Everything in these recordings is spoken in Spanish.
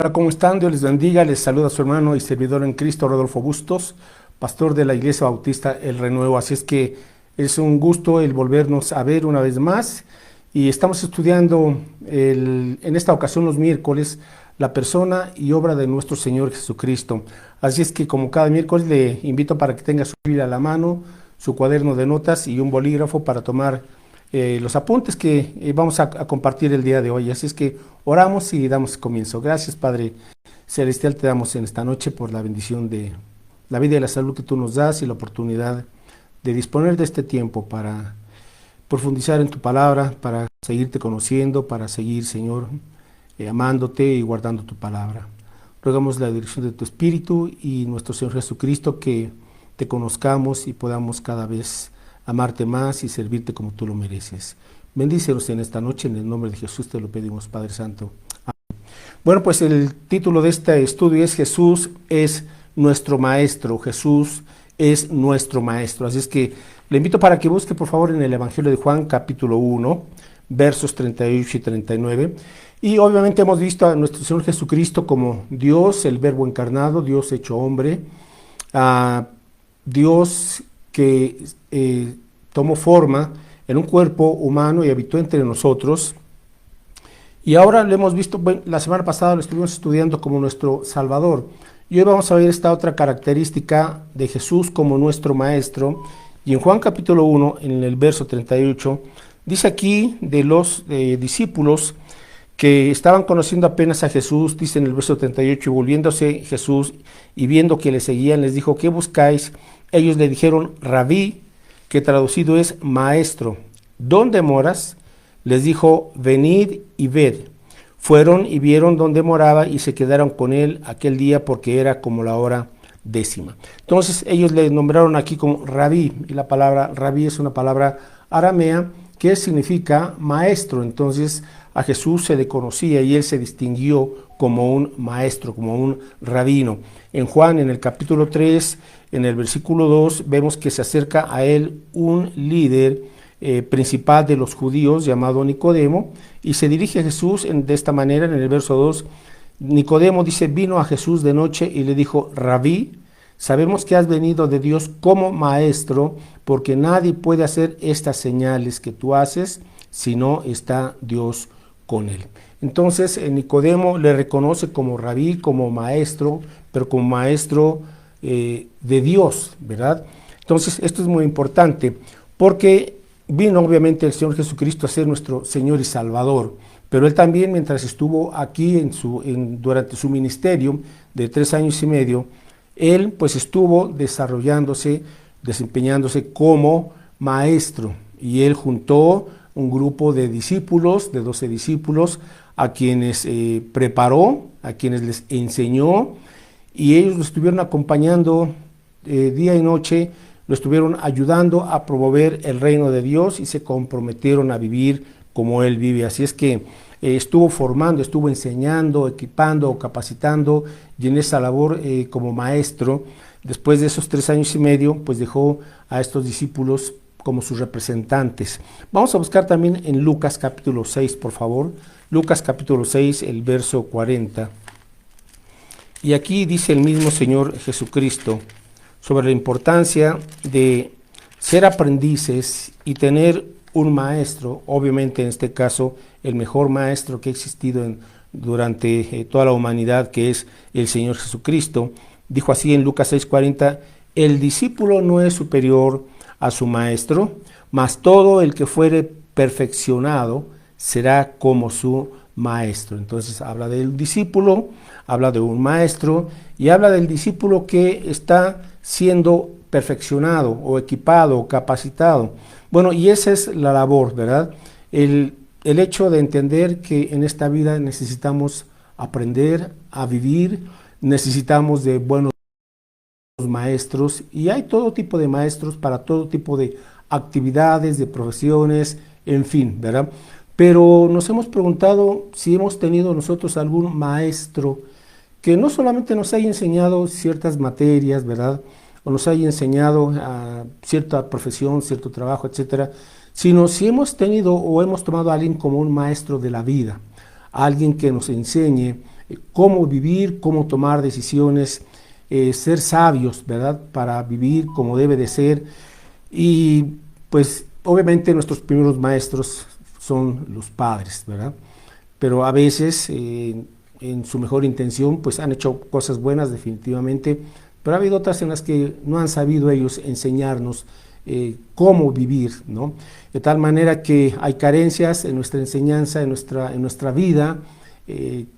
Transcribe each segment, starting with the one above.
Hola, ¿cómo están? Dios les bendiga. Les saluda su hermano y servidor en Cristo, Rodolfo Bustos, pastor de la Iglesia Bautista El Renuevo. Así es que es un gusto el volvernos a ver una vez más. Y estamos estudiando en esta ocasión los miércoles la persona y obra de nuestro Señor Jesucristo. Así es que como cada miércoles le invito para que tenga su Biblia a la mano, su cuaderno de notas y un bolígrafo para tomar los apuntes que vamos a compartir el día de hoy. Así es que oramos y damos comienzo. Gracias, Padre Celestial, te damos en esta noche por la bendición de la vida y la salud que tú nos das y la oportunidad de disponer de este tiempo para profundizar en tu palabra, para seguirte conociendo, para seguir, Señor, amándote y guardando tu palabra. Rogamos la dirección de tu Espíritu y nuestro Señor Jesucristo, que te conozcamos y podamos cada vez amarte más y servirte como tú lo mereces. Bendícenos en esta noche, en el nombre de Jesús te lo pedimos, Padre Santo. Amén. Bueno, pues el título de este estudio es Jesús es nuestro Maestro. Jesús es nuestro Maestro. Así es que le invito para que busque, por favor, en el Evangelio de Juan, capítulo 1, versos 38 y 39. Y obviamente hemos visto a nuestro Señor Jesucristo como Dios, el Verbo encarnado, Dios hecho hombre, Dios que tomó forma en un cuerpo humano y habitó entre nosotros. Y ahora lo hemos visto, bueno, la semana pasada lo estuvimos estudiando como nuestro Salvador. Y hoy vamos a ver esta otra característica de Jesús como nuestro Maestro. Y en Juan capítulo 1, en el verso 38, dice aquí de los discípulos que estaban conociendo apenas a Jesús, dice en el verso 38, y volviéndose Jesús y viendo que le seguían, les dijo, ¿qué buscáis? Ellos le dijeron, Rabí, que traducido es maestro. ¿Dónde moras? Les dijo, venid y ved. Fueron y vieron dónde moraba y se quedaron con él aquel día porque era como la hora 10:00. Entonces ellos le nombraron aquí como Rabí, y la palabra Rabí es una palabra aramea que significa maestro. Entonces a Jesús se le conocía y él se distinguió como un maestro, como un rabino. En Juan, en el capítulo 3, en el versículo 2, vemos que se acerca a él un líder principal de los judíos llamado Nicodemo, y se dirige a Jesús de esta manera. En el verso 2, Nicodemo dice, vino a Jesús de noche y le dijo, Rabí, sabemos que has venido de Dios como maestro, porque nadie puede hacer estas señales que tú haces si no está Dios con él. Entonces Nicodemo le reconoce como rabí, como maestro, pero como maestro de Dios, ¿verdad? Entonces esto es muy importante porque vino obviamente el Señor Jesucristo a ser nuestro Señor y Salvador, pero él también, mientras estuvo aquí durante su ministerio de 3 años y medio, él pues estuvo desarrollándose, desempeñándose como maestro, y él juntó un grupo de discípulos, de 12 discípulos, a quienes preparó, a quienes les enseñó, y ellos lo estuvieron acompañando día y noche, lo estuvieron ayudando a promover el reino de Dios y se comprometieron a vivir como Él vive. Así es que estuvo formando, estuvo enseñando, equipando, capacitando, y en esa labor como maestro, después de esos 3 años y medio, pues dejó a estos discípulos como sus representantes. Vamos a buscar también en Lucas capítulo 6, por favor. Lucas capítulo 6, el verso 40. Y aquí dice el mismo Señor Jesucristo sobre la importancia de ser aprendices y tener un maestro, obviamente en este caso el mejor maestro que ha existido durante toda la humanidad, que es el Señor Jesucristo. Dijo así en Lucas 6:40, el discípulo no es superior a su maestro, mas todo el que fuere perfeccionado será como su maestro. Entonces habla del discípulo, habla de un maestro y habla del discípulo que está siendo perfeccionado o equipado o capacitado. Bueno, y esa es la labor, ¿verdad? El hecho de entender que en esta vida necesitamos aprender a vivir, necesitamos de buenos maestros, y hay todo tipo de maestros para todo tipo de actividades, de profesiones, en fin, ¿verdad? Pero nos hemos preguntado si hemos tenido nosotros algún maestro que no solamente nos haya enseñado ciertas materias, ¿verdad? O nos haya enseñado cierta profesión, cierto trabajo, etcétera, sino si hemos tenido o hemos tomado a alguien como un maestro de la vida, alguien que nos enseñe cómo vivir, cómo tomar decisiones, ser sabios, ¿verdad? Para vivir como debe de ser. Y pues obviamente nuestros primeros maestros son los padres, ¿verdad? Pero a veces en su mejor intención pues han hecho cosas buenas definitivamente, pero ha habido otras en las que no han sabido ellos enseñarnos cómo vivir, ¿no? De tal manera que hay carencias en nuestra enseñanza, en nuestra vida,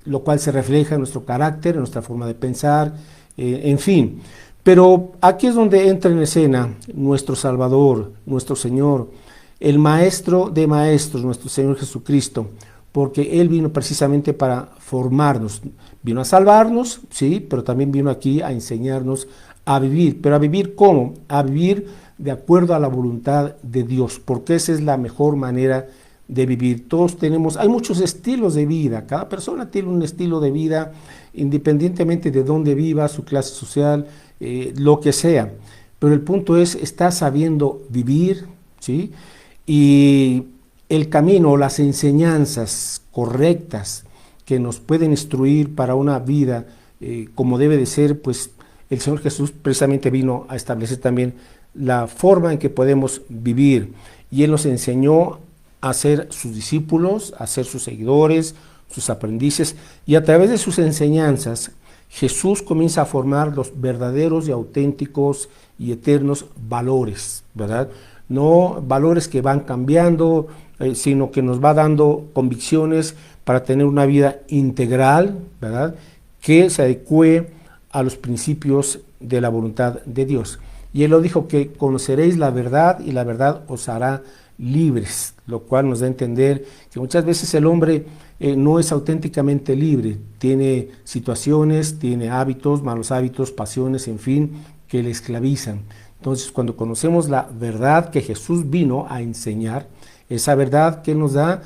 lo cual se refleja en nuestro carácter, en nuestra forma de pensar, en fin. Pero aquí es donde entra en escena nuestro Salvador, nuestro Señor, el Maestro de Maestros, nuestro Señor Jesucristo, porque Él vino precisamente para formarnos, vino a salvarnos, sí, pero también vino aquí a enseñarnos a vivir. ¿Pero a vivir cómo? A vivir de acuerdo a la voluntad de Dios, porque esa es la mejor manera de vivir. Todos tenemos, hay muchos estilos de vida, cada persona tiene un estilo de vida, independientemente de dónde viva, su clase social, lo que sea. Pero el punto es, está sabiendo vivir, ¿sí? Y el camino, las enseñanzas correctas que nos pueden instruir para una vida como debe de ser, pues el Señor Jesús precisamente vino a establecer también la forma en que podemos vivir. Y Él nos enseñó a ser sus discípulos, a ser sus seguidores, sus aprendices, y a través de sus enseñanzas Jesús comienza a formar los verdaderos y auténticos y eternos valores, ¿verdad? No valores que van cambiando, sino que nos va dando convicciones para tener una vida integral, ¿verdad? Que se adecue a los principios de la voluntad de Dios. Y Él lo dijo, que conoceréis la verdad y la verdad os hará libres, lo cual nos da a entender que muchas veces el hombre no es auténticamente libre, tiene situaciones, tiene hábitos, malos hábitos, pasiones, en fin, que le esclavizan. Entonces, cuando conocemos la verdad que Jesús vino a enseñar, esa verdad que nos da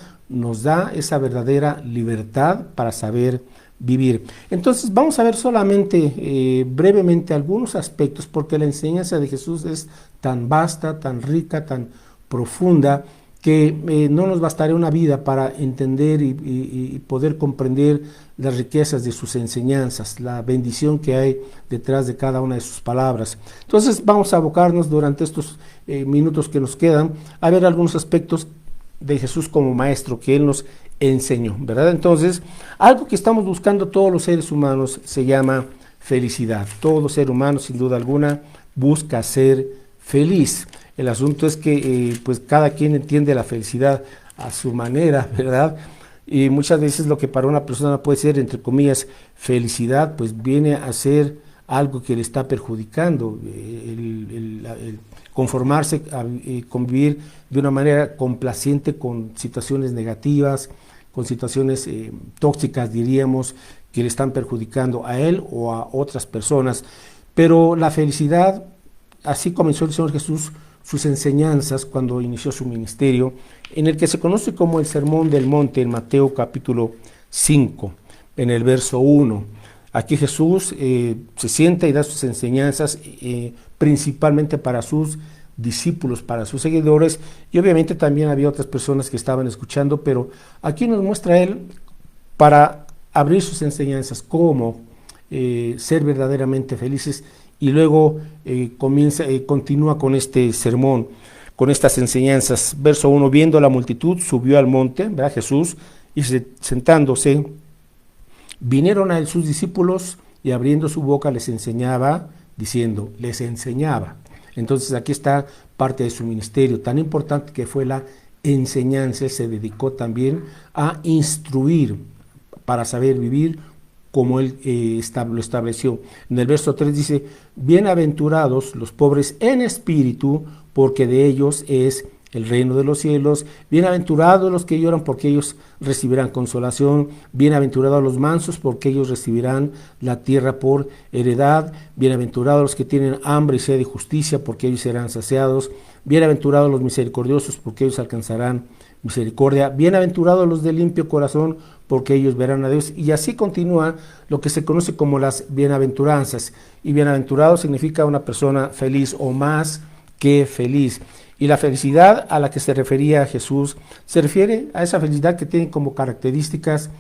esa verdadera libertad para saber vivir. Entonces, vamos a ver solamente brevemente algunos aspectos, porque la enseñanza de Jesús es tan vasta, tan rica, tan profunda, que no nos bastaría una vida para entender y poder comprender las riquezas de sus enseñanzas, la bendición que hay detrás de cada una de sus palabras. Entonces vamos a abocarnos durante estos minutos que nos quedan a ver algunos aspectos de Jesús como maestro que Él nos enseñó, ¿verdad? Entonces, algo que estamos buscando todos los seres humanos se llama felicidad. Todo ser humano, sin duda alguna, busca ser feliz. El asunto es que pues cada quien entiende la felicidad a su manera, ¿verdad? Y muchas veces lo que para una persona puede ser, entre comillas, felicidad, pues viene a ser algo que le está perjudicando, el conformarse, convivir de una manera complaciente con situaciones negativas, con situaciones tóxicas, diríamos, que le están perjudicando a él o a otras personas. Pero la felicidad, así comenzó el Señor Jesús sus enseñanzas cuando inició su ministerio, en el que se conoce como el Sermón del Monte en Mateo capítulo 5, en el verso 1. Aquí Jesús se sienta y da sus enseñanzas principalmente para sus discípulos, para sus seguidores, y obviamente también había otras personas que estaban escuchando, pero aquí nos muestra Él para abrir sus enseñanzas, cómo ser verdaderamente felices. Y luego continúa con este sermón, con estas enseñanzas. Verso 1, viendo la multitud, subió al monte, ¿verdad? Jesús, y sentándose, vinieron a él sus discípulos, y abriendo su boca les enseñaba, diciendo, les enseñaba. Entonces aquí está parte de su ministerio, tan importante que fue la enseñanza. Se dedicó también a instruir para saber vivir como Él lo estableció. En el verso 3 dice, bienaventurados los pobres en espíritu, porque de ellos es el reino de los cielos. Bienaventurados los que lloran, porque ellos recibirán consolación. Bienaventurados los mansos, porque ellos recibirán la tierra por heredad. Bienaventurados los que tienen hambre y sed de justicia, porque ellos serán saciados. Bienaventurados los misericordiosos, porque ellos alcanzarán misericordia. Bienaventurados los de limpio corazón, porque ellos verán a Dios. Y así continúa lo que se conoce como las bienaventuranzas. Y bienaventurado significa una persona feliz o más que feliz. Y la felicidad a la que se refería Jesús se refiere a esa felicidad que tiene como características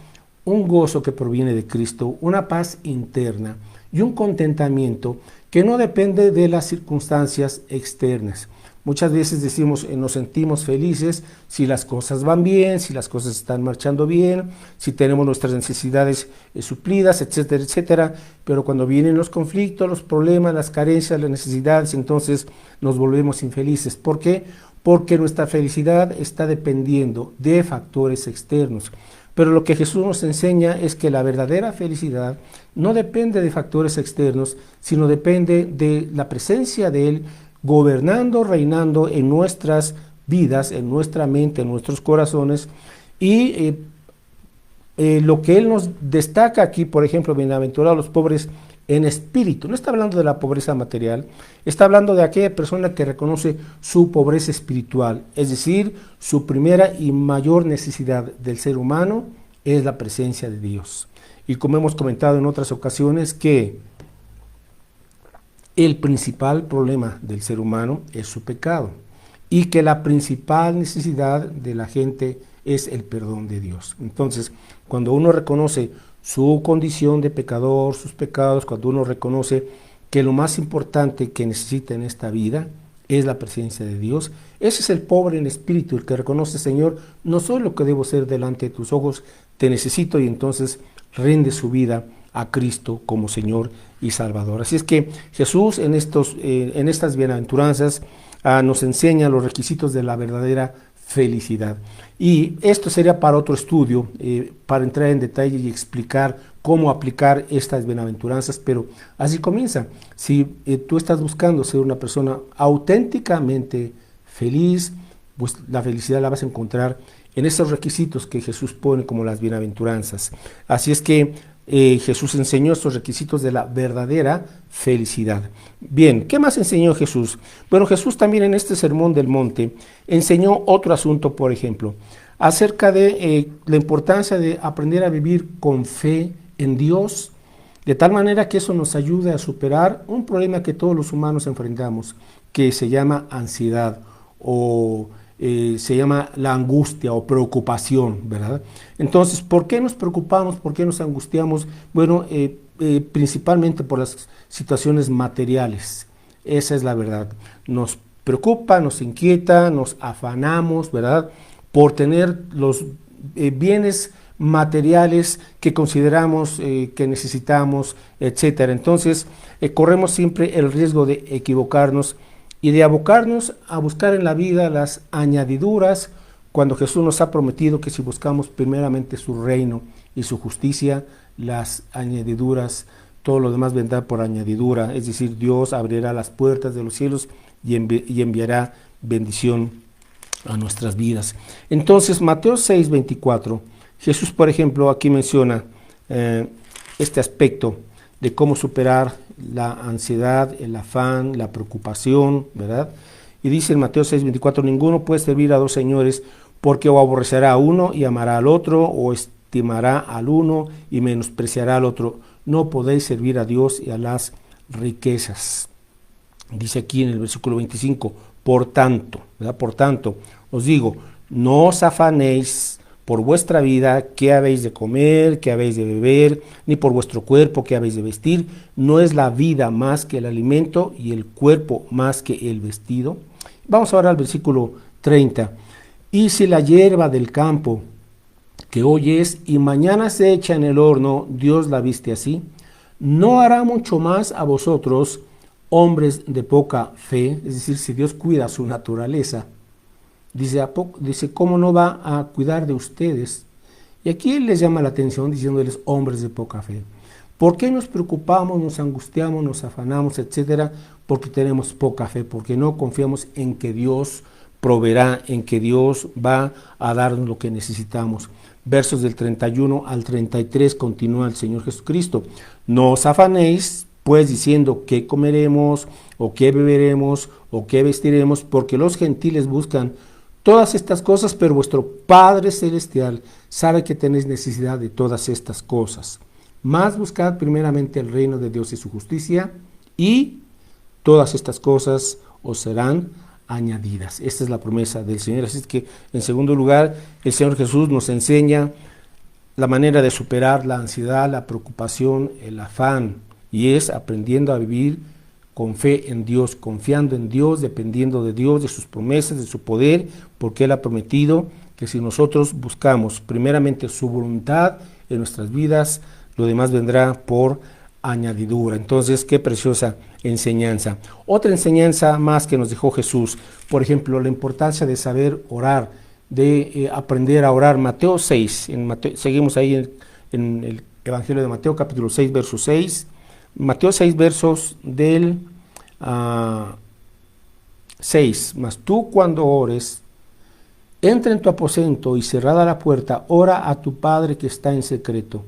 un gozo que proviene de Cristo, una paz interna y un contentamiento que no depende de las circunstancias externas. Muchas veces decimos, nos sentimos felices si las cosas van bien, si las cosas están marchando bien, si tenemos nuestras necesidades suplidas, etcétera, etcétera. Pero cuando vienen los conflictos, los problemas, las carencias, las necesidades, entonces nos volvemos infelices. ¿Por qué? Porque nuestra felicidad está dependiendo de factores externos. Pero lo que Jesús nos enseña es que la verdadera felicidad no depende de factores externos, sino depende de la presencia de Él gobernando, reinando en nuestras vidas, en nuestra mente, en nuestros corazones. Y lo que Él nos destaca aquí, por ejemplo, bienaventurados los pobres en espíritu, no está hablando de la pobreza material, está hablando de aquella persona que reconoce su pobreza espiritual, es decir, su primera y mayor necesidad del ser humano es la presencia de Dios. Y como hemos comentado en otras ocasiones, que el principal problema del ser humano es su pecado y que la principal necesidad de la gente es el perdón de Dios. Entonces, cuando uno reconoce su condición de pecador, sus pecados, cuando uno reconoce que lo más importante que necesita en esta vida es la presencia de Dios, ese es el pobre en espíritu, el que reconoce, Señor, no soy lo que debo ser delante de tus ojos, te necesito, y entonces rinde su vida a Cristo como Señor y Salvador. Así es que Jesús en estas bienaventuranzas nos enseña los requisitos de la verdadera felicidad. Y esto sería para otro estudio, para entrar en detalle y explicar cómo aplicar estas bienaventuranzas, pero así comienza. Si tú estás buscando ser una persona auténticamente feliz, pues la felicidad la vas a encontrar en esos requisitos que Jesús pone como las bienaventuranzas. Así es que Jesús enseñó estos requisitos de la verdadera felicidad. Bien, ¿qué más enseñó Jesús? Bueno, Jesús también en este Sermón del Monte enseñó otro asunto, por ejemplo, acerca de la importancia de aprender a vivir con fe en Dios, de tal manera que eso nos ayude a superar un problema que todos los humanos enfrentamos, que se llama ansiedad o se llama la angustia o preocupación, ¿verdad? Entonces, ¿por qué nos preocupamos? ¿Por qué nos angustiamos? Bueno, principalmente por las situaciones materiales. Esa es la verdad. Nos preocupa, nos inquieta, nos afanamos, ¿verdad? Por tener los bienes materiales que consideramos que necesitamos, etcétera. Entonces, corremos siempre el riesgo de equivocarnos y de abocarnos a buscar en la vida las añadiduras, cuando Jesús nos ha prometido que si buscamos primeramente su reino y su justicia, las añadiduras, todo lo demás vendrá por añadidura, es decir, Dios abrirá las puertas de los cielos y enviará bendición a nuestras vidas. Entonces, Mateo 6:24, Jesús, por ejemplo, aquí menciona este aspecto de cómo superar la ansiedad, el afán, la preocupación, ¿verdad? Y dice en Mateo 6:24, ninguno puede servir a dos señores, porque o aborrecerá a uno y amará al otro, o estimará al uno y menospreciará al otro. No podéis servir a Dios y a las riquezas. Dice aquí en el versículo 25, por tanto, ¿verdad? Por tanto, os digo, no os afanéis por vuestra vida, qué habéis de comer, qué habéis de beber, ni por vuestro cuerpo, qué habéis de vestir. No es la vida más que el alimento y el cuerpo más que el vestido. Vamos ahora al versículo 30. Y si la hierba del campo, que hoy es y mañana se echa en el horno, Dios la viste así, ¿no hará mucho más a vosotros, hombres de poca fe? Es decir, si Dios cuida su naturaleza, dice, ¿cómo no va a cuidar de ustedes? Y aquí Él les llama la atención diciéndoles hombres de poca fe. ¿Por qué nos preocupamos, nos angustiamos, nos afanamos, etcétera? Porque tenemos poca fe, porque no confiamos en que Dios proveerá, en que Dios va a darnos lo que necesitamos. Versos del 31 al 33 continúa el Señor Jesucristo. No os afanéis, pues, diciendo qué comeremos, o qué beberemos, o qué vestiremos, porque los gentiles buscan todas estas cosas, pero vuestro Padre Celestial sabe que tenéis necesidad de todas estas cosas. Más buscad primeramente el reino de Dios y su justicia, y todas estas cosas os serán añadidas. Esta es la promesa del Señor. Así es que, en segundo lugar, el Señor Jesús nos enseña la manera de superar la ansiedad, la preocupación, el afán, y es aprendiendo a vivir con fe en Dios, confiando en Dios, dependiendo de Dios, de sus promesas, de su poder, porque Él ha prometido que si nosotros buscamos primeramente su voluntad en nuestras vidas, lo demás vendrá por añadidura. Entonces, qué preciosa enseñanza. Otra enseñanza más que nos dejó Jesús, por ejemplo, la importancia de saber orar, de aprender a orar. Mateo 6, seguimos ahí en el Evangelio de Mateo, capítulo 6, verso 6. Mateo 6, versos del 6. Mas tú cuando ores, entra en tu aposento y cerrada la puerta, ora a tu Padre que está en secreto.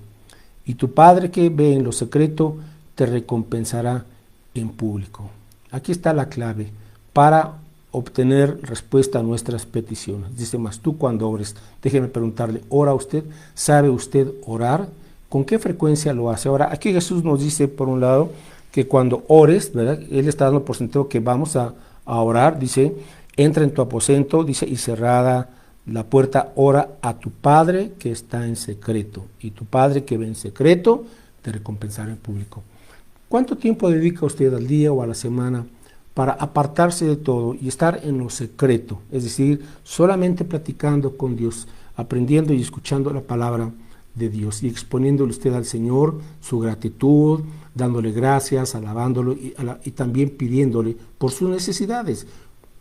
Y tu Padre que ve en lo secreto te recompensará en público. Aquí está la clave para obtener respuesta a nuestras peticiones. Dice, mas tú cuando ores, déjeme preguntarle, ¿ora usted? ¿Sabe usted orar? ¿Con qué frecuencia lo hace? Ahora, aquí Jesús nos dice, por un lado, que cuando ores, ¿verdad? Él está dando por sentido que vamos a orar, dice, entra en tu aposento, dice, y cerrada la puerta, ora a tu Padre que está en secreto, y tu Padre que ve en secreto te recompensará en público. ¿Cuánto tiempo dedica usted al día o a la semana para apartarse de todo y estar en lo secreto? Es decir, solamente platicando con Dios, aprendiendo y escuchando la palabra de Dios y exponiéndole usted al Señor su gratitud, dándole gracias, alabándolo y también pidiéndole por sus necesidades.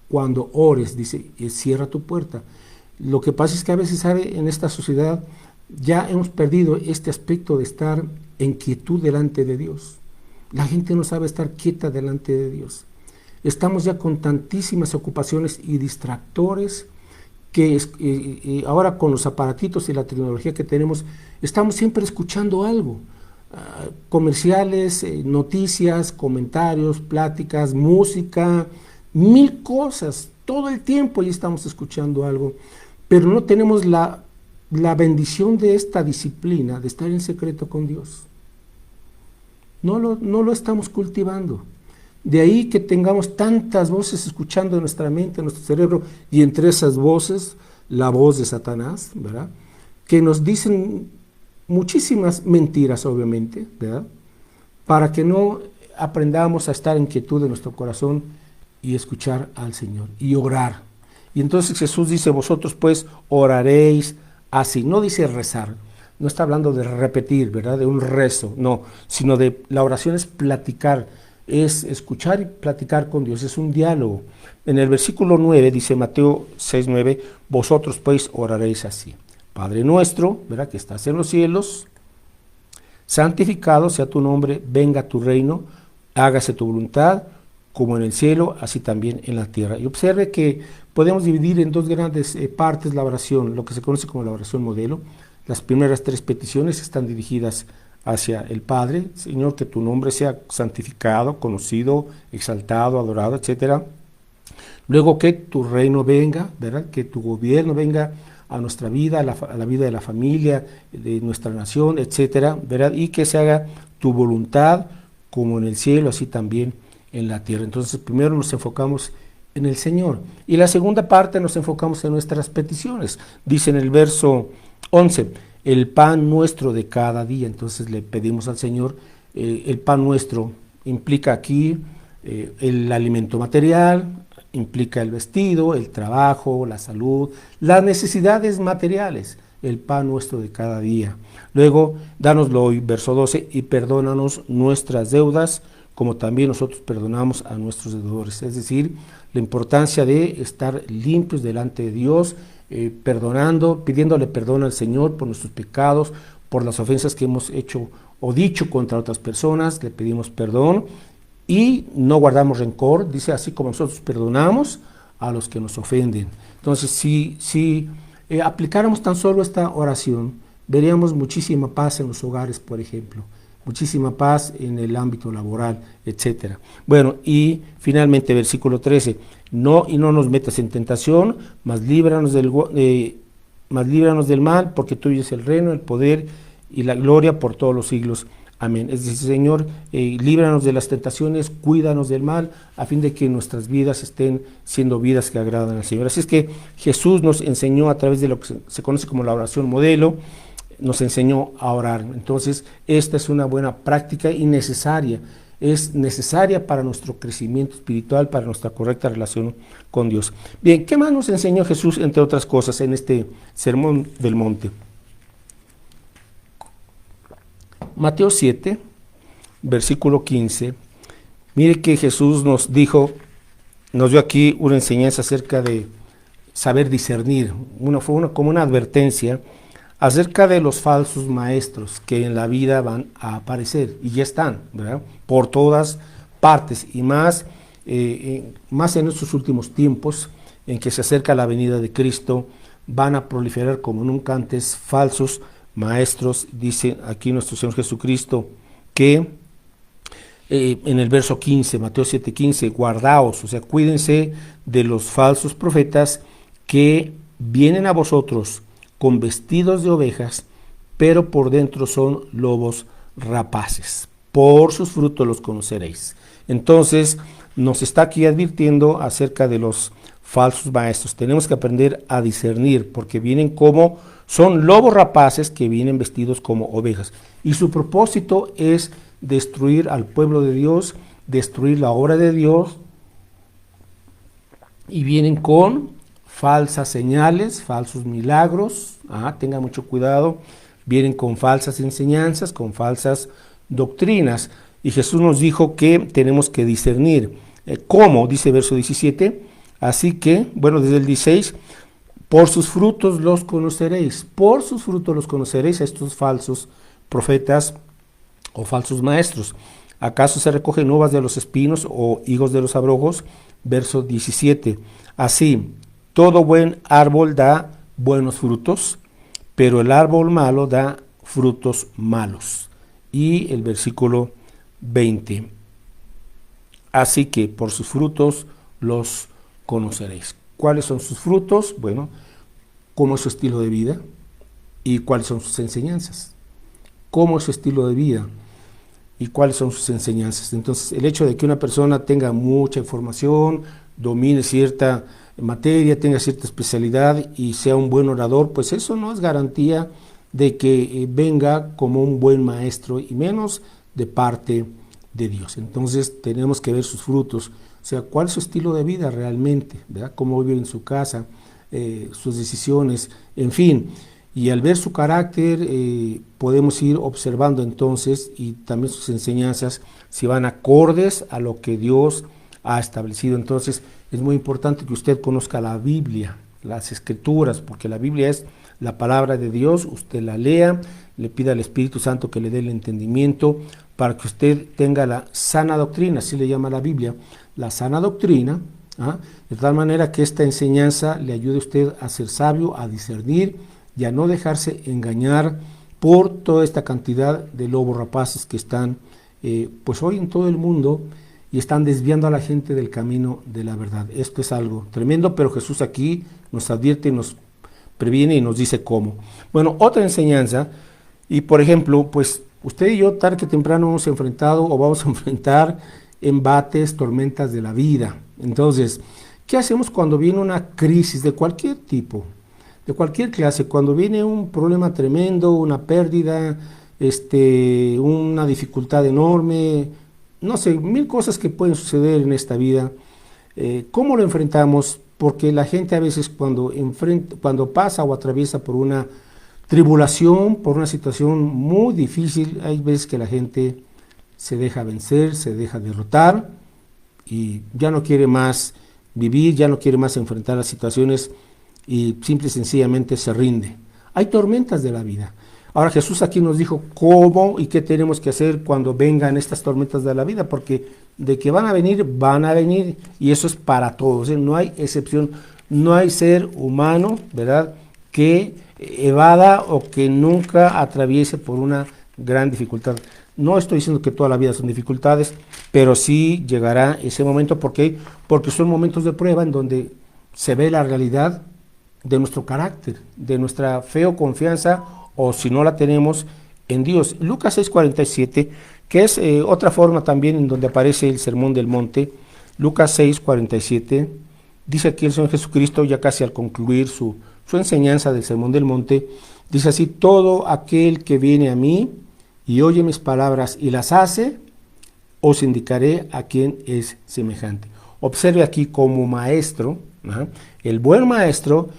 Cuando ores, dice, cierra tu puerta. Lo que pasa es que a veces, ¿sabe? En esta sociedad ya hemos perdido este aspecto de estar en quietud delante de Dios. La gente no sabe estar quieta delante de Dios. Estamos ya con tantísimas ocupaciones y distractores que ahora con los aparatitos y la tecnología que tenemos, estamos siempre escuchando algo. Comerciales, noticias, comentarios, pláticas, música, mil cosas. Todo el tiempo ya estamos escuchando algo. Pero no tenemos la bendición de esta disciplina, de estar en secreto con Dios. No lo estamos cultivando. De ahí que tengamos tantas voces escuchando en nuestra mente, en nuestro cerebro, y entre esas voces, la voz de Satanás, ¿verdad? Que nos dicen muchísimas mentiras, obviamente, ¿verdad? Para que no aprendamos a estar en quietud de nuestro corazón y escuchar al Señor y orar. Y entonces Jesús dice, vosotros pues oraréis así. No dice rezar, no está hablando de repetir, ¿verdad? De un rezo, no, sino de la oración es platicar, es escuchar y platicar con Dios, es un diálogo. En el versículo 9 dice Mateo 6:9, vosotros pues oraréis así. Padre nuestro, ¿verdad? Que estás en los cielos, santificado sea tu nombre, venga tu reino, hágase tu voluntad, como en el cielo, así también en la tierra. Y observe que podemos dividir en dos grandes partes la oración, lo que se conoce como la oración modelo. Las primeras tres peticiones están dirigidas hacia el Padre. Señor, que tu nombre sea santificado, conocido, exaltado, adorado, etc. Luego que tu reino venga, ¿verdad? Que tu gobierno venga a nuestra vida, a la vida de la familia, de nuestra nación, etcétera, ¿verdad? Y que se haga tu voluntad, como en el cielo, así también en la tierra. Entonces, primero nos enfocamos en el Señor. Y la segunda parte nos enfocamos en nuestras peticiones. Dice en el verso 11, el pan nuestro de cada día. Entonces le pedimos al Señor, el pan nuestro implica aquí el alimento material, implica el vestido, el trabajo, la salud, las necesidades materiales, el pan nuestro de cada día. Luego, dánoslo hoy, verso 12, y perdónanos nuestras deudas, como también nosotros perdonamos a nuestros deudores. Es decir, la importancia de estar limpios delante de Dios, perdonando, pidiéndole perdón al Señor por nuestros pecados, por las ofensas que hemos hecho o dicho contra otras personas, le pedimos perdón y no guardamos rencor, dice, así como nosotros perdonamos a los que nos ofenden. Entonces, si aplicáramos tan solo esta oración, veríamos muchísima paz en los hogares, por ejemplo, muchísima paz en el ámbito laboral, etcétera. Bueno, y finalmente versículo 13, no nos metas en tentación, mas líbranos del mal, porque tuyo es el reino, el poder y la gloria por todos los siglos. Amén. Es decir, Señor, líbranos de las tentaciones, cuídanos del mal, a fin de que nuestras vidas estén siendo vidas que agradan al Señor. Así es que Jesús nos enseñó a través de lo que se conoce como la oración modelo, nos enseñó a orar. Entonces, esta es una buena práctica y necesaria. Es necesaria para nuestro crecimiento espiritual, para nuestra correcta relación con Dios. Bien, ¿qué más nos enseñó Jesús, entre otras cosas, en este Sermón del Monte? Mateo 7, versículo 15. Mire que Jesús nos dio aquí una enseñanza acerca de saber discernir. Fue como una advertencia acerca de los falsos maestros que en la vida van a aparecer, y ya están, ¿verdad?, por todas partes, y más en estos últimos tiempos en que se acerca la venida de Cristo, van a proliferar como nunca antes falsos maestros. Dice aquí nuestro Señor Jesucristo que en el verso 15, Mateo 7:15, guardaos, o sea, cuídense de los falsos profetas que vienen a vosotros con vestidos de ovejas, pero por dentro son lobos rapaces. Por sus frutos los conoceréis. Entonces, nos está aquí advirtiendo acerca de los falsos maestros. Tenemos que aprender a discernir, porque son lobos rapaces que vienen vestidos como ovejas. Y su propósito es destruir al pueblo de Dios, destruir la obra de Dios, y vienen con falsas señales, falsos milagros, tengan mucho cuidado, vienen con falsas enseñanzas, con falsas doctrinas, y Jesús nos dijo que tenemos que discernir. ¿Cómo? Dice verso 17, así que, desde el 16, por sus frutos los conoceréis, por sus frutos los conoceréis a estos falsos profetas o falsos maestros. ¿Acaso se recogen uvas de los espinos o higos de los abrojos? Verso 17, así, todo buen árbol da buenos frutos, pero el árbol malo da frutos malos. Y el versículo 20, así que por sus frutos los conoceréis. ¿Cuáles son sus frutos? ¿Cómo es su estilo de vida? ¿Y cuáles son sus enseñanzas? ¿Cómo es su estilo de vida? ¿Y cuáles son sus enseñanzas? Entonces, el hecho de que una persona tenga mucha información, domine cierta materia, tenga cierta especialidad y sea un buen orador, pues eso no es garantía de que venga como un buen maestro, y menos de parte de Dios. Entonces tenemos que ver sus frutos, o sea, cuál es su estilo de vida realmente, ¿verdad?, cómo vive en su casa, sus decisiones, en fin. Y al ver su carácter, podemos ir observando entonces, y también sus enseñanzas, si van acordes a lo que Dios ha establecido. Entonces es muy importante que usted conozca la Biblia, las Escrituras, porque la Biblia es la palabra de Dios. Usted la lea, le pida al Espíritu Santo que le dé el entendimiento para que usted tenga la sana doctrina, así le llama la Biblia, la sana doctrina, de tal manera que esta enseñanza le ayude a usted a ser sabio, a discernir y a no dejarse engañar por toda esta cantidad de lobos rapaces que están pues hoy en todo el mundo, y están desviando a la gente del camino de la verdad. Esto es algo tremendo, pero Jesús aquí nos advierte, nos previene y nos dice cómo. Otra enseñanza, y por ejemplo, pues usted y yo tarde que temprano hemos enfrentado o vamos a enfrentar embates, tormentas de la vida. Entonces, ¿qué hacemos cuando viene una crisis de cualquier tipo, de cualquier clase? Cuando viene un problema tremendo, una pérdida, una dificultad enorme, no sé, mil cosas que pueden suceder en esta vida. ¿Cómo lo enfrentamos? Porque la gente a veces cuando pasa o atraviesa por una tribulación, por una situación muy difícil, hay veces que la gente se deja vencer, se deja derrotar y ya no quiere más vivir, ya no quiere más enfrentar las situaciones y simple y sencillamente se rinde. Hay tormentas de la vida. Ahora Jesús aquí nos dijo cómo y qué tenemos que hacer cuando vengan estas tormentas de la vida, porque de que van a venir, y eso es para todos, no hay excepción, no hay ser humano, ¿verdad?, que evada o que nunca atraviese por una gran dificultad. No estoy diciendo que toda la vida son dificultades, pero sí llegará ese momento, porque son momentos de prueba en donde se ve la realidad de nuestro carácter, de nuestra fe o confianza, o si no la tenemos, en Dios. Lucas 6:47, que es otra forma también en donde aparece el Sermón del Monte. Lucas 6:47, dice aquí el Señor Jesucristo, ya casi al concluir su enseñanza del Sermón del Monte, Dice así: todo aquel que viene a mí y oye mis palabras y las hace, os indicaré a quién es semejante. Observe aquí como maestro, ¿no? El buen maestro,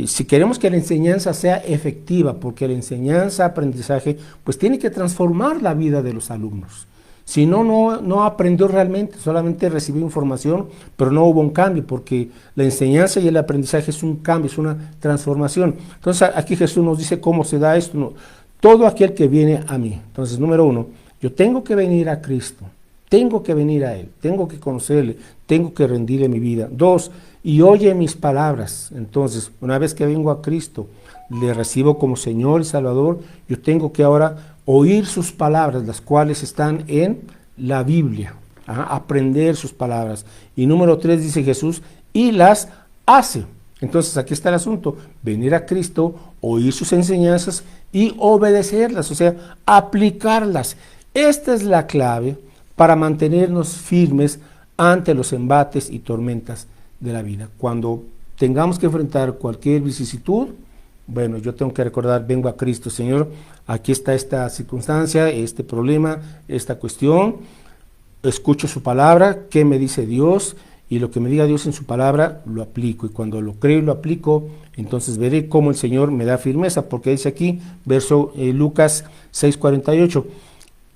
si queremos que la enseñanza sea efectiva, porque la enseñanza, aprendizaje, pues tiene que transformar la vida de los alumnos. Si no, no aprendió realmente, solamente recibió información, pero no hubo un cambio, porque la enseñanza y el aprendizaje es un cambio, es una transformación. Entonces aquí Jesús nos dice cómo se da esto. No, todo aquel que viene a mí. Entonces, número uno, yo tengo que venir a Cristo, tengo que venir a Él, tengo que conocerle, tengo que rendirle mi vida. Dos, y oye mis palabras. Entonces, una vez que vengo a Cristo, le recibo como Señor y Salvador, yo tengo que ahora oír sus palabras, las cuales están en la Biblia, aprender sus palabras. Y número 3 dice Jesús, y las hace. Entonces aquí está el asunto: venir a Cristo, oír sus enseñanzas y obedecerlas, o sea, aplicarlas. Esta es la clave para mantenernos firmes ante los embates y tormentas de la vida. Cuando tengamos que enfrentar cualquier vicisitud, bueno, yo tengo que recordar: vengo a Cristo, Señor, aquí está esta circunstancia, este problema, esta cuestión, escucho su palabra, qué me dice Dios, y lo que me diga Dios en su palabra lo aplico, y cuando lo creo y lo aplico, entonces veré cómo el Señor me da firmeza, porque dice aquí, verso Lucas 6:48,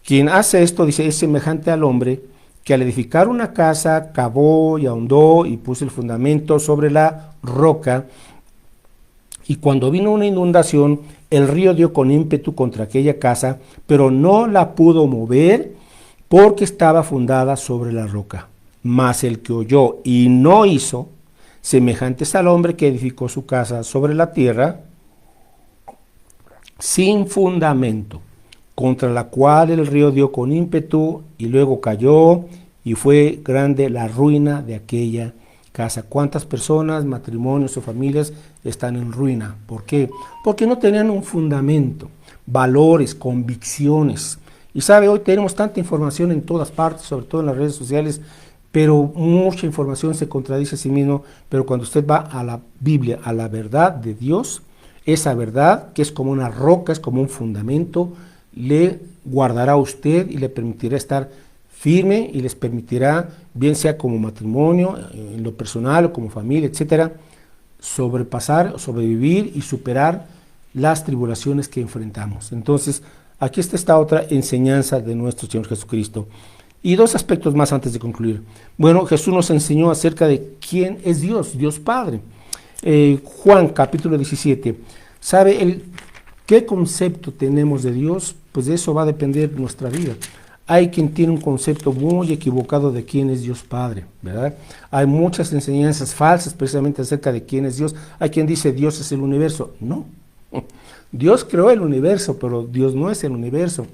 quien hace esto, dice, es semejante al hombre que al edificar una casa cavó y ahondó y puso el fundamento sobre la roca. Y cuando vino una inundación, el río dio con ímpetu contra aquella casa, pero no la pudo mover porque estaba fundada sobre la roca. Mas el que oyó y no hizo, semejante es al hombre que edificó su casa sobre la tierra, sin fundamento, contra la cual el río dio con ímpetu y luego cayó, y fue grande la ruina de aquella casa. ¿Cuántas personas, matrimonios o familias están en ruina? ¿Por qué? Porque no tenían un fundamento, valores, convicciones. Y sabe, hoy tenemos tanta información en todas partes, sobre todo en las redes sociales, pero mucha información se contradice a sí mismo. Pero cuando usted va a la Biblia, a la verdad de Dios, esa verdad que es como una roca, es como un fundamento, le guardará a usted y le permitirá estar firme y les permitirá, bien sea como matrimonio, en lo personal o como familia, etcétera, sobrepasar, sobrevivir y superar las tribulaciones que enfrentamos. Entonces, aquí está esta otra enseñanza de nuestro Señor Jesucristo. Y dos aspectos más antes de concluir. Bueno, Jesús nos enseñó acerca de quién es Dios, Dios Padre. Juan capítulo 17. ¿Sabe qué concepto tenemos de Dios? Pues de eso va a depender nuestra vida. Hay quien tiene un concepto muy equivocado de quién es Dios Padre, ¿verdad? Hay muchas enseñanzas falsas precisamente acerca de quién es Dios. Hay quien dice Dios es el universo. No, Dios creó el universo, pero Dios no es el universo.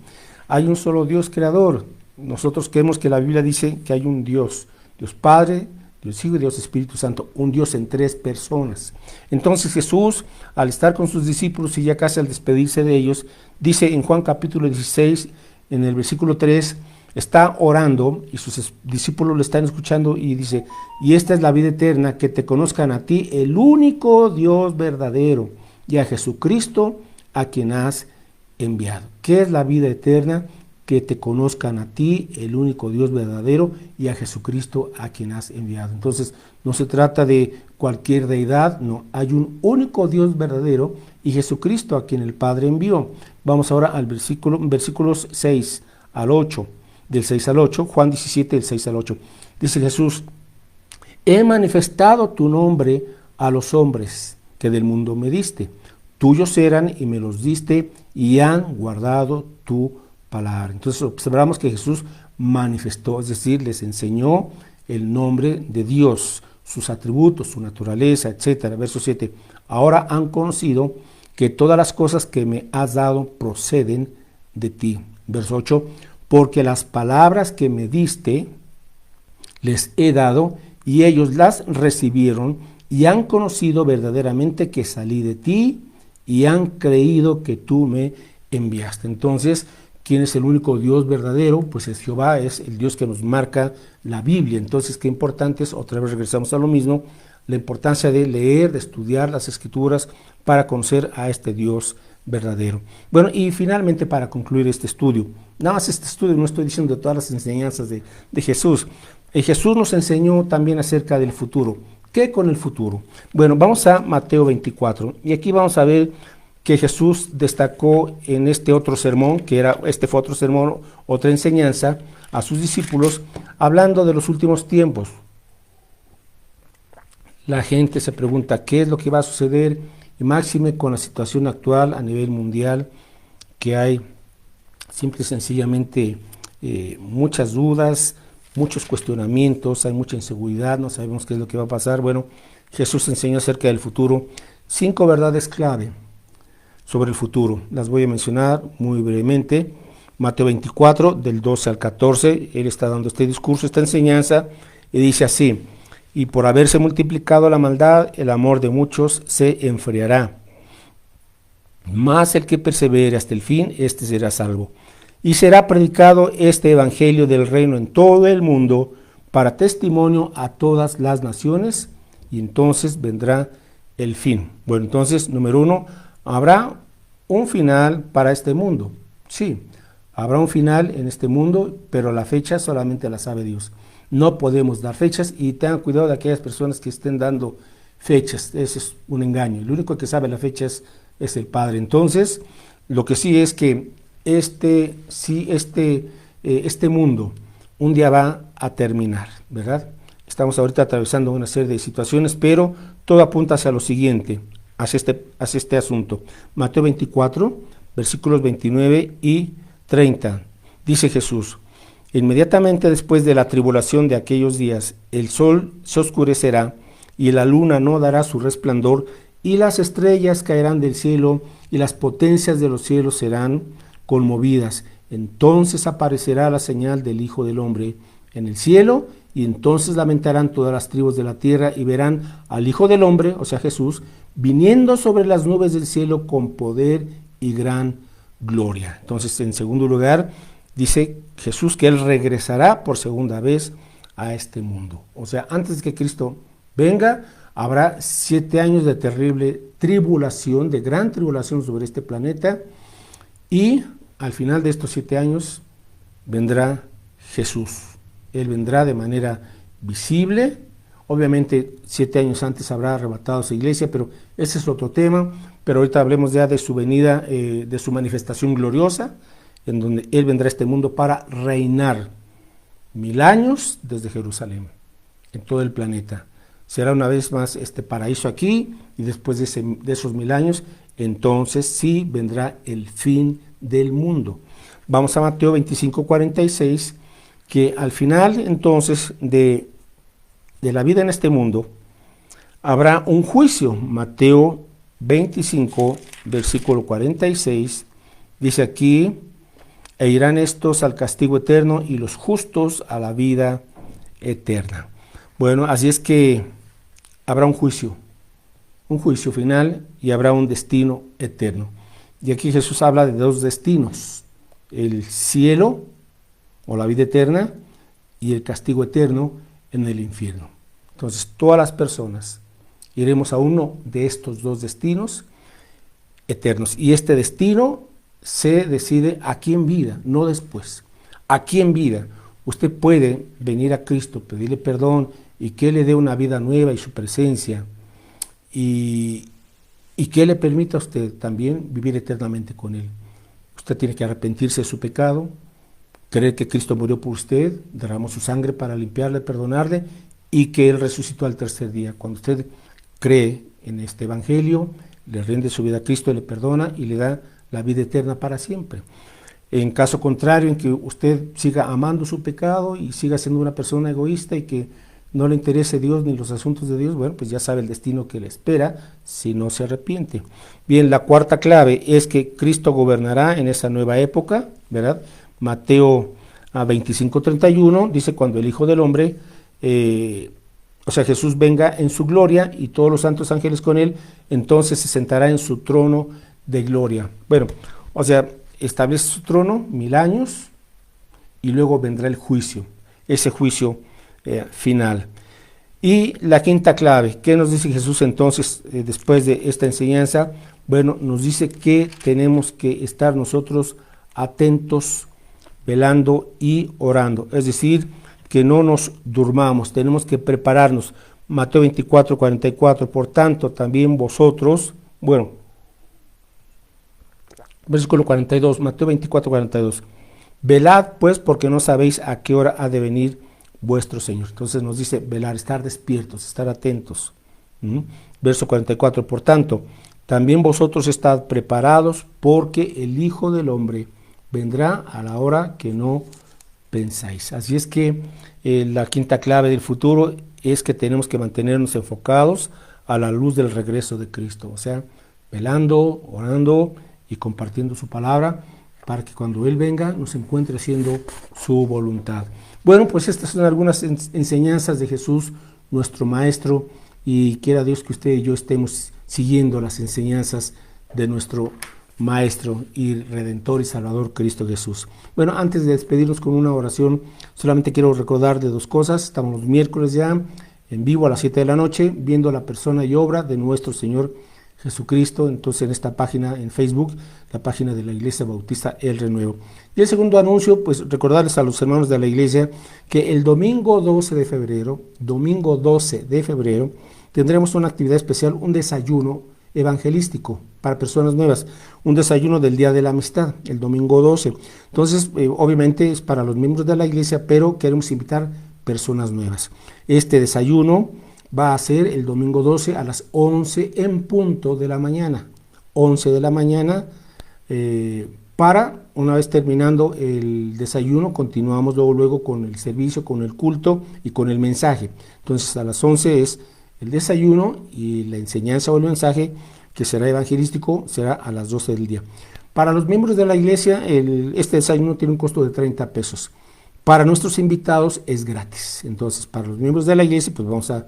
Hay un solo Dios creador. Nosotros creemos que la Biblia dice que hay un Dios, Dios Padre, Dios Hijo y Dios Espíritu Santo, un Dios en 3 personas. Entonces Jesús, al estar con sus discípulos y ya casi al despedirse de ellos, dice en Juan capítulo 16, en el versículo 3, está orando y sus discípulos lo están escuchando y dice, y esta es la vida eterna, que te conozcan a ti, el único Dios verdadero, y a Jesucristo, a quien has enviado. ¿Qué es la vida eterna? Que te conozcan a ti, el único Dios verdadero, y a Jesucristo, a quien has enviado. Entonces, no se trata de cualquier deidad, no, hay un único Dios verdadero y Jesucristo, a quien el Padre envió. Vamos ahora al versículos 6 al 8, del 6 al 8, Juan 17, del 6 al 8. Dice Jesús, he manifestado tu nombre a los hombres que del mundo me diste. Tuyos eran y me los diste y han guardado tu palabra. Entonces observamos que Jesús manifestó, es decir, les enseñó el nombre de Dios, sus atributos, su naturaleza, etcétera. Verso 7, ahora han conocido que todas las cosas que me has dado proceden de ti. Verso 8, porque las palabras que me diste les he dado y ellos las recibieron y han conocido verdaderamente que salí de ti y han creído que tú me enviaste. Entonces, ¿quién es el único Dios verdadero? Pues es Jehová, es el Dios que nos marca la Biblia. Entonces, qué importante es, otra vez regresamos a lo mismo, la importancia de leer, de estudiar las Escrituras para conocer a este Dios verdadero. Bueno, y finalmente para concluir este estudio, nada más este estudio, no estoy diciendo de todas las enseñanzas de Jesús. Jesús nos enseñó también acerca del futuro. ¿Qué con el futuro? Bueno, vamos a Mateo 24 y aquí vamos a ver que Jesús destacó en este otro sermón, este fue otro sermón, otra enseñanza a sus discípulos, hablando de los últimos tiempos. La gente se pregunta qué es lo que va a suceder, y máxime con la situación actual a nivel mundial, que hay simple y sencillamente muchas dudas, muchos cuestionamientos, hay mucha inseguridad, no sabemos qué es lo que va a pasar. Bueno, Jesús enseñó acerca del futuro 5 verdades clave sobre el futuro. Las voy a mencionar muy brevemente. Mateo 24, del 12 al 14, él está dando este discurso, esta enseñanza, y dice así: y por haberse multiplicado la maldad, el amor de muchos se enfriará. Mas el que persevere hasta el fin, este será salvo. Y será predicado este evangelio del reino en todo el mundo, para testimonio a todas las naciones, y entonces vendrá el fin. Bueno, entonces, número 1, habrá un final para este mundo. Sí, habrá un final en este mundo, pero la fecha solamente la sabe Dios. No podemos dar fechas, y tengan cuidado de aquellas personas que estén dando fechas. Ese es un engaño. El único que sabe la fecha es el Padre. Entonces, lo que sí es que este mundo un día va a terminar, ¿verdad? Estamos ahorita atravesando una serie de situaciones, pero todo apunta hacia lo siguiente, hacia este asunto. Mateo 24, versículos 29 y 30. Dice Jesús: inmediatamente después de la tribulación de aquellos días, el sol se oscurecerá y la luna no dará su resplandor, y las estrellas caerán del cielo, y las potencias de los cielos serán conmovidas. Entonces aparecerá la señal del Hijo del Hombre en el cielo, y entonces lamentarán todas las tribus de la tierra, y verán al Hijo del Hombre, o sea Jesús, viniendo sobre las nubes del cielo con poder y gran gloria. Entonces, en segundo lugar, dice Jesús que Él regresará por segunda vez a este mundo. O sea, antes de que Cristo venga, habrá 7 años de terrible tribulación, de gran tribulación sobre este planeta, y al final de estos 7 años vendrá Jesús. Él vendrá de manera visible. Obviamente 7 años antes habrá arrebatado a su iglesia, pero ese es otro tema. Pero ahorita hablemos ya de su venida, de su manifestación gloriosa, en donde Él vendrá a este mundo para reinar 1000 años desde Jerusalén, en todo el planeta. Será una vez más este paraíso aquí, y después de esos 1000 años, entonces sí vendrá el fin del mundo. Vamos a Mateo 25, 46, que al final entonces de la vida en este mundo habrá un juicio. Mateo 25, versículo 46, dice aquí: e irán estos al castigo eterno y los justos a la vida eterna. Bueno, así es que habrá un juicio final, y habrá un destino eterno. Y aquí Jesús habla de 2 destinos: el cielo o la vida eterna, y el castigo eterno en el infierno. Entonces, todas las personas iremos a uno de estos 2 destinos eternos, y este destino se decide aquí en vida, no después. Aquí en vida usted puede venir a Cristo, pedirle perdón, y que Él le dé una vida nueva y su presencia, y que Él le permita a usted también vivir eternamente con Él. Usted tiene que arrepentirse de su pecado, creer que Cristo murió por usted, derramó su sangre para limpiarle, perdonarle, y que Él resucitó al tercer día. Cuando usted cree en este evangelio, le rinde su vida a Cristo, le perdona y le da la vida eterna para siempre. En caso contrario, en que usted siga amando su pecado y siga siendo una persona egoísta y que no le interese Dios ni los asuntos de Dios, bueno, pues ya sabe el destino que le espera si no se arrepiente. Bien, la cuarta clave es que Cristo gobernará en esa nueva época, ¿verdad? Mateo 25:31 dice: cuando el Hijo del Hombre, o sea, Jesús venga en su gloria y todos los santos ángeles con Él, entonces se sentará en su trono de gloria. Bueno, o sea, establece su trono 1000 años, y luego vendrá el juicio, ese juicio final. Y la quinta clave, ¿qué nos dice Jesús entonces después de esta enseñanza? Bueno, nos dice que tenemos que estar nosotros atentos, velando y orando. Es decir, que no nos durmamos, tenemos que prepararnos. Mateo 24, 44, por tanto, también vosotros, bueno, versículo 42, Mateo 24, 42. Velad pues porque no sabéis a qué hora ha de venir vuestro Señor. Entonces nos dice velar, estar despiertos, estar atentos. Verso 44, por tanto, también vosotros estad preparados porque el Hijo del Hombre vendrá a la hora que no pensáis. Así es que la quinta clave del futuro es que tenemos que mantenernos enfocados a la luz del regreso de Cristo, o sea, velando, orando y compartiendo su palabra para que cuando Él venga nos encuentre haciendo su voluntad. Bueno, pues estas son algunas enseñanzas de Jesús, nuestro Maestro, y quiera Dios que usted y yo estemos siguiendo las enseñanzas de nuestro Maestro y Redentor y Salvador Cristo Jesús. Bueno, antes de despedirnos con una oración, solamente quiero recordar de dos cosas. Estamos los miércoles ya en vivo a las 7 de la noche, viendo la persona y obra de nuestro Señor Jesucristo, entonces en esta página en Facebook, la página de la Iglesia Bautista El Renuevo. Y el segundo anuncio, pues recordarles a los hermanos de la iglesia que el domingo 12 de febrero, tendremos una actividad especial, un desayuno evangelístico para personas nuevas, un desayuno del Día de la Amistad, el domingo 12. Entonces, obviamente es para los miembros de la iglesia, pero queremos invitar personas nuevas. Este desayuno va a ser el domingo 12 a las 11 en punto de la mañana. 11 de la mañana, para una vez terminando el desayuno, continuamos luego con el servicio, con el culto y con el mensaje. Entonces a las 11 es el desayuno y la enseñanza o el mensaje que será evangelístico será a las 12 del día. Para los miembros de la iglesia, este desayuno tiene un costo de 30 pesos. Para nuestros invitados es gratis. Entonces, para los miembros de la iglesia, pues vamos a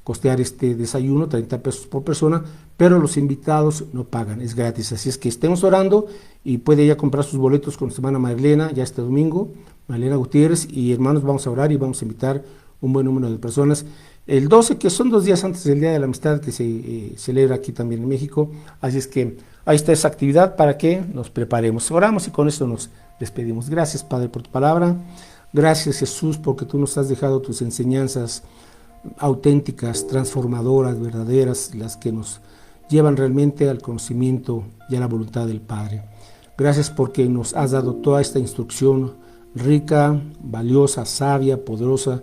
costear este desayuno, 30 pesos por persona, pero los invitados no pagan, es gratis. Así es que estemos orando y puede ya comprar sus boletos con su hermana Marilena ya este domingo, Marilena Gutiérrez, y hermanos, vamos a orar y vamos a invitar un buen número de personas. El 12, que son 2 días antes del Día de la Amistad, que se celebra aquí también en México. Así es que ahí está esa actividad para que nos preparemos. Oramos y con esto nos despedimos. Gracias, Padre, por tu palabra. Gracias, Jesús, porque tú nos has dejado tus enseñanzas auténticas, transformadoras, verdaderas, las que nos llevan realmente al conocimiento y a la voluntad del Padre. Gracias porque nos has dado toda esta instrucción rica, valiosa, sabia, poderosa,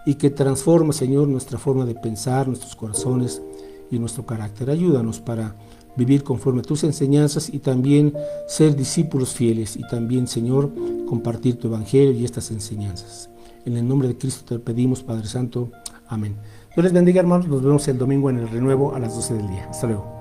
y que transforma, Señor, nuestra forma de pensar, nuestros corazones y nuestro carácter. Ayúdanos para vivir conforme a tus enseñanzas y también ser discípulos fieles y también, Señor, compartir tu evangelio y estas enseñanzas. En el nombre de Cristo te pedimos, Padre Santo. Amén. Dios les bendiga, hermanos. Nos vemos el domingo en el Renuevo a las 12 del día. Hasta luego.